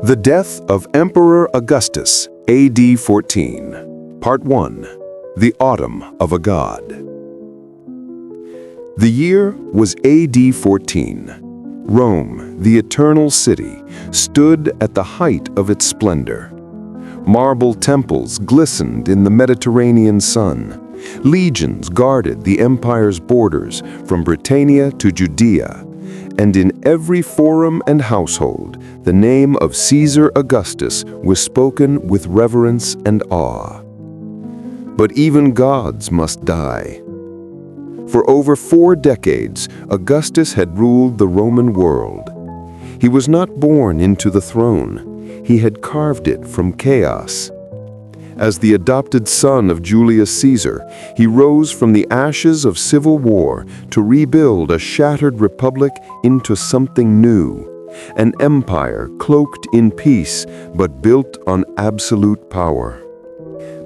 The Death of Emperor Augustus, AD 14. Part 1. The Autumn of a God. The year was AD 14. Rome, the eternal city, stood at the height of its splendor. Marble temples glistened in the Mediterranean sun. Legions guarded the empire's borders from Britannia to Judea, and in every forum and household, the name of Caesar Augustus was spoken with reverence and awe. But even gods must die. For over 4 decades, Augustus had ruled the Roman world. He was not born into the throne. He had carved it from chaos. As the adopted son of Julius Caesar, he rose from the ashes of civil war to rebuild a shattered republic into something new, an empire cloaked in peace but built on absolute power.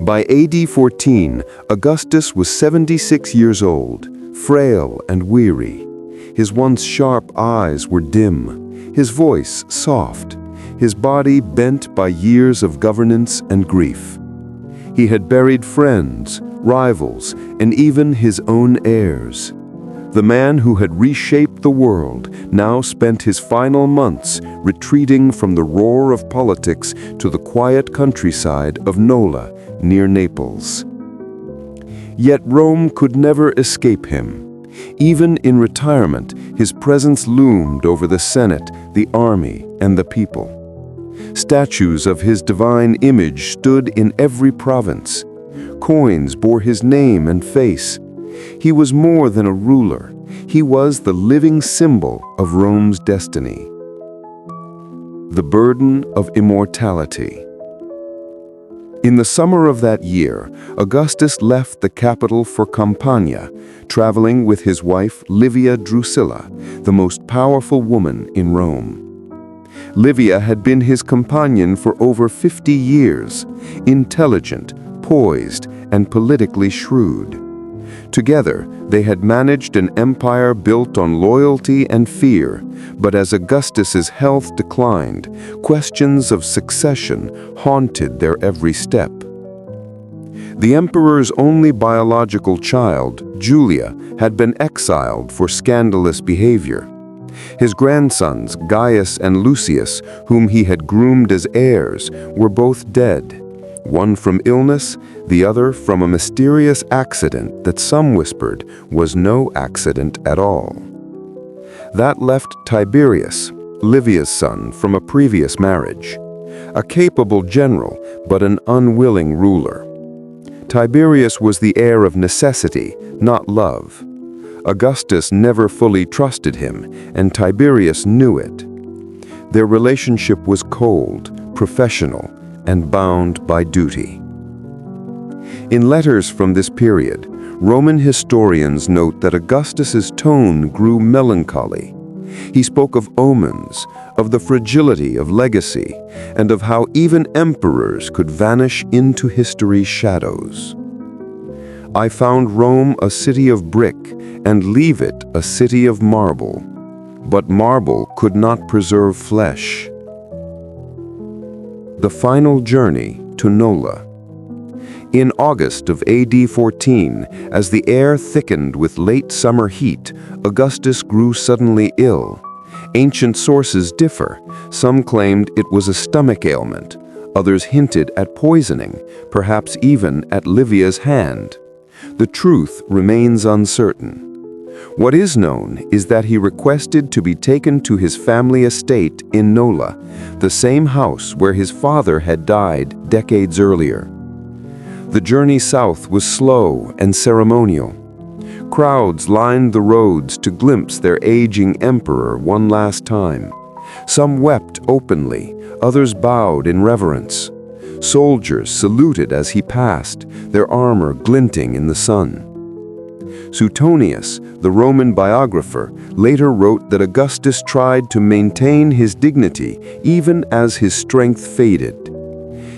By AD 14, Augustus was 76 years old, frail and weary. His once sharp eyes were dim, his voice soft, his body bent by years of governance and grief. He had buried friends, rivals, and even his own heirs. The man who had reshaped the world now spent his final months retreating from the roar of politics to the quiet countryside of Nola, near Naples. Yet Rome could never escape him. Even in retirement, his presence loomed over the Senate, the army, and the people. Statues of his divine image stood in every province. Coins bore his name and face. He was more than a ruler. He was the living symbol of Rome's destiny. The burden of immortality. In the summer of that year, Augustus left the capital for Campania, traveling with his wife Livia Drusilla, the most powerful woman in Rome. Livia had been his companion for over 50 years, intelligent, poised, and politically shrewd. Together, they had managed an empire built on loyalty and fear, but as Augustus's health declined, questions of succession haunted their every step. The emperor's only biological child, Julia, had been exiled for scandalous behavior. His grandsons, Gaius and Lucius, whom he had groomed as heirs, were both dead, one from illness, the other from a mysterious accident that some whispered was no accident at all. That left Tiberius, Livia's son from a previous marriage, a capable general but an unwilling ruler. Tiberius was the heir of necessity, not love. Augustus never fully trusted him, and Tiberius knew it. Their relationship was cold, professional, and bound by duty. In letters from this period, Roman historians note that Augustus's tone grew melancholy. He spoke of omens, of the fragility of legacy, and of how even emperors could vanish into history's shadows. I found Rome a city of brick, and leave it a city of marble. But marble could not preserve flesh. The final journey to Nola. In August of AD 14, as the air thickened with late summer heat, Augustus grew suddenly ill. Ancient sources differ. Some claimed it was a stomach ailment. Others hinted at poisoning, perhaps even at Livia's hand. The truth remains uncertain. What is known is that he requested to be taken to his family estate in Nola, the same house where his father had died decades earlier. The journey south was slow and ceremonial. Crowds lined the roads to glimpse their aging emperor one last time. Some wept openly, others bowed in reverence. Soldiers saluted as he passed, their armor glinting in the sun. Suetonius, the Roman biographer, later wrote that Augustus tried to maintain his dignity even as his strength faded.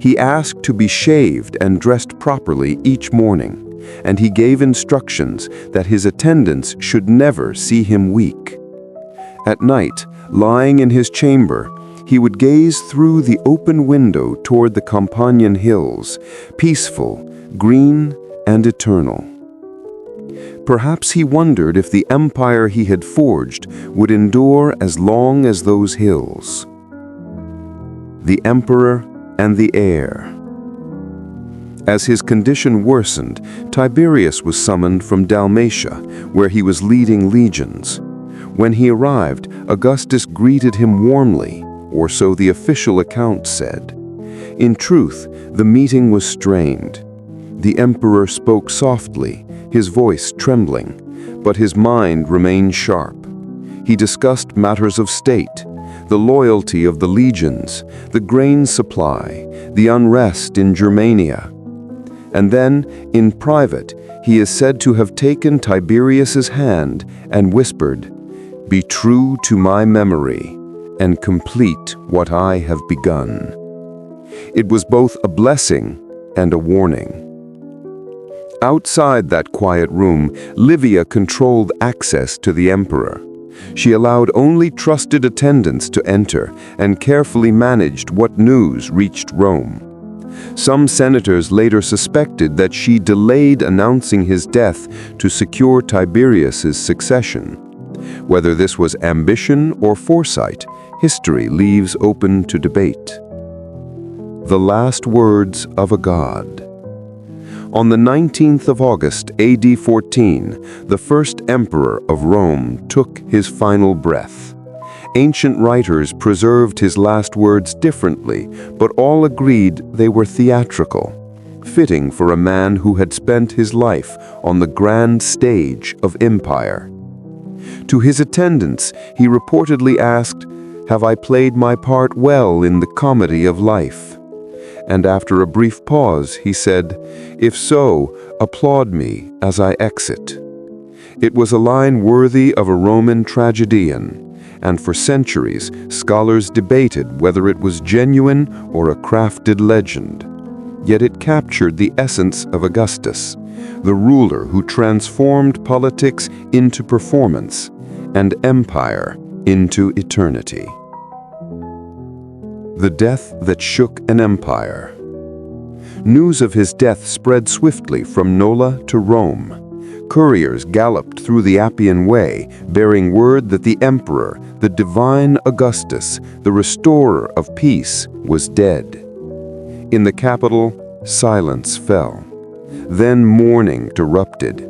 He asked to be shaved and dressed properly each morning, and he gave instructions that his attendants should never see him weak. At night, lying in his chamber, he would gaze through the open window toward the Campanian hills, peaceful, green, and eternal. Perhaps he wondered if the empire he had forged would endure as long as those hills. The emperor and the heir. As his condition worsened, Tiberius was summoned from Dalmatia, where he was leading legions. When he arrived, Augustus greeted him warmly, or so the official account said. In truth, the meeting was strained. The emperor spoke softly, his voice trembling, but his mind remained sharp. He discussed matters of state, the loyalty of the legions, the grain supply, the unrest in Germania. And then, in private, he is said to have taken Tiberius's hand and whispered, "Be true to my memory and complete what I have begun." It was both a blessing and a warning. Outside that quiet room, Livia controlled access to the emperor. She allowed only trusted attendants to enter and carefully managed what news reached Rome. Some senators later suspected that she delayed announcing his death to secure Tiberius's succession. Whether this was ambition or foresight, history leaves open to debate. The last words of a god. On the 19th of August, AD 14, the first emperor of Rome took his final breath. Ancient writers preserved his last words differently, but all agreed they were theatrical, fitting for a man who had spent his life on the grand stage of empire. To his attendants, he reportedly asked, "Have I played my part well in the comedy of life?" And after a brief pause, he said, "If so, applaud me as I exit." It was a line worthy of a Roman tragedian, and for centuries, scholars debated whether it was genuine or a crafted legend. Yet it captured the essence of Augustus, the ruler who transformed politics into performance and empire into eternity. The death that shook an empire. News of his death spread swiftly from Nola to Rome. Couriers galloped through the Appian Way, bearing word that the emperor, the divine Augustus, the restorer of peace, was dead. In the capital, silence fell. Then mourning erupted.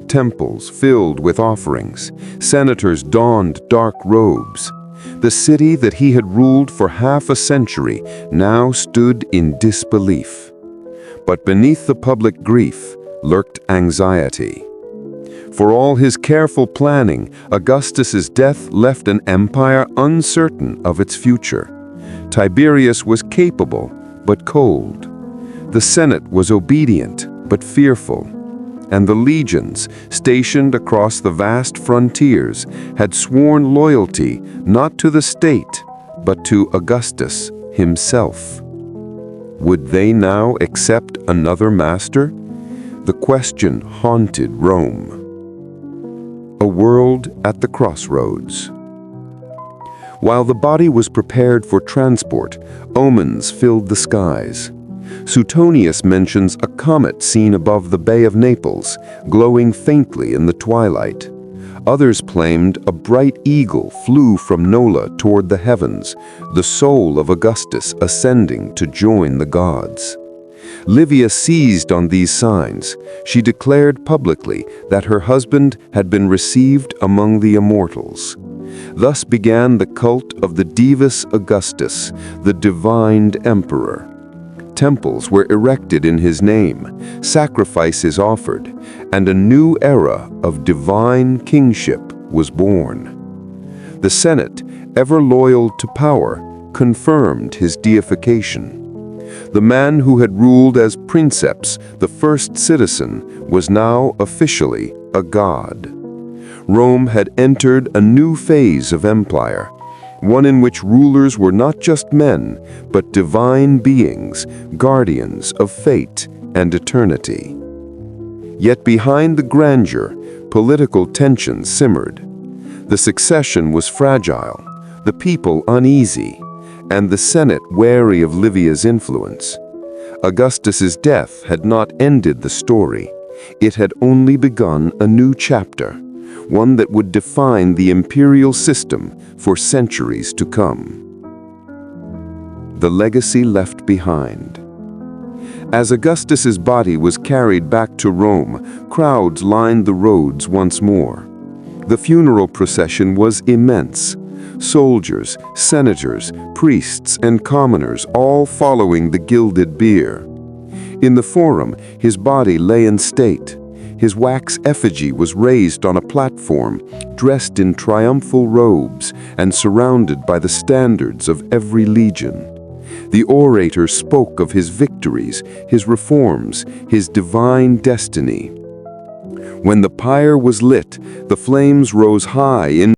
Temples filled with offerings. Senators donned dark robes. The city that he had ruled for half a century now stood in disbelief. But beneath the public grief lurked anxiety. For all his careful planning, Augustus's death left an empire uncertain of its future. Tiberius was capable, but cold. The Senate was obedient, but fearful. And the legions, stationed across the vast frontiers, had sworn loyalty not to the state, but to Augustus himself. Would they now accept another master? The question haunted Rome. A world at the crossroads. While the body was prepared for transport, omens filled the skies. Suetonius mentions a comet seen above the Bay of Naples, glowing faintly in the twilight. Others claimed a bright eagle flew from Nola toward the heavens, the soul of Augustus ascending to join the gods. Livia seized on these signs. She declared publicly that her husband had been received among the immortals. Thus began the cult of the Divus Augustus, the divined emperor. Temples were erected in his name, sacrifices offered, and a new era of divine kingship was born. The Senate, ever loyal to power, confirmed his deification. The man who had ruled as princeps, the first citizen, was now officially a god. Rome had entered a new phase of empire, one in which rulers were not just men, but divine beings, guardians of fate and eternity. Yet behind the grandeur, political tension simmered. The succession was fragile, the people uneasy, and the Senate wary of Livia's influence. Augustus's death had not ended the story. It had only begun a new chapter, one that would define the imperial system for centuries to come. The legacy left behind. As Augustus's body was carried back to Rome, crowds lined the roads once more. The funeral procession was immense. Soldiers, senators, priests, and commoners all following the gilded bier. In the forum, his body lay in state. His wax effigy was raised on a platform, dressed in triumphal robes and surrounded by the standards of every legion. The orator spoke of his victories, his reforms, his divine destiny. When the pyre was lit, the flames rose high in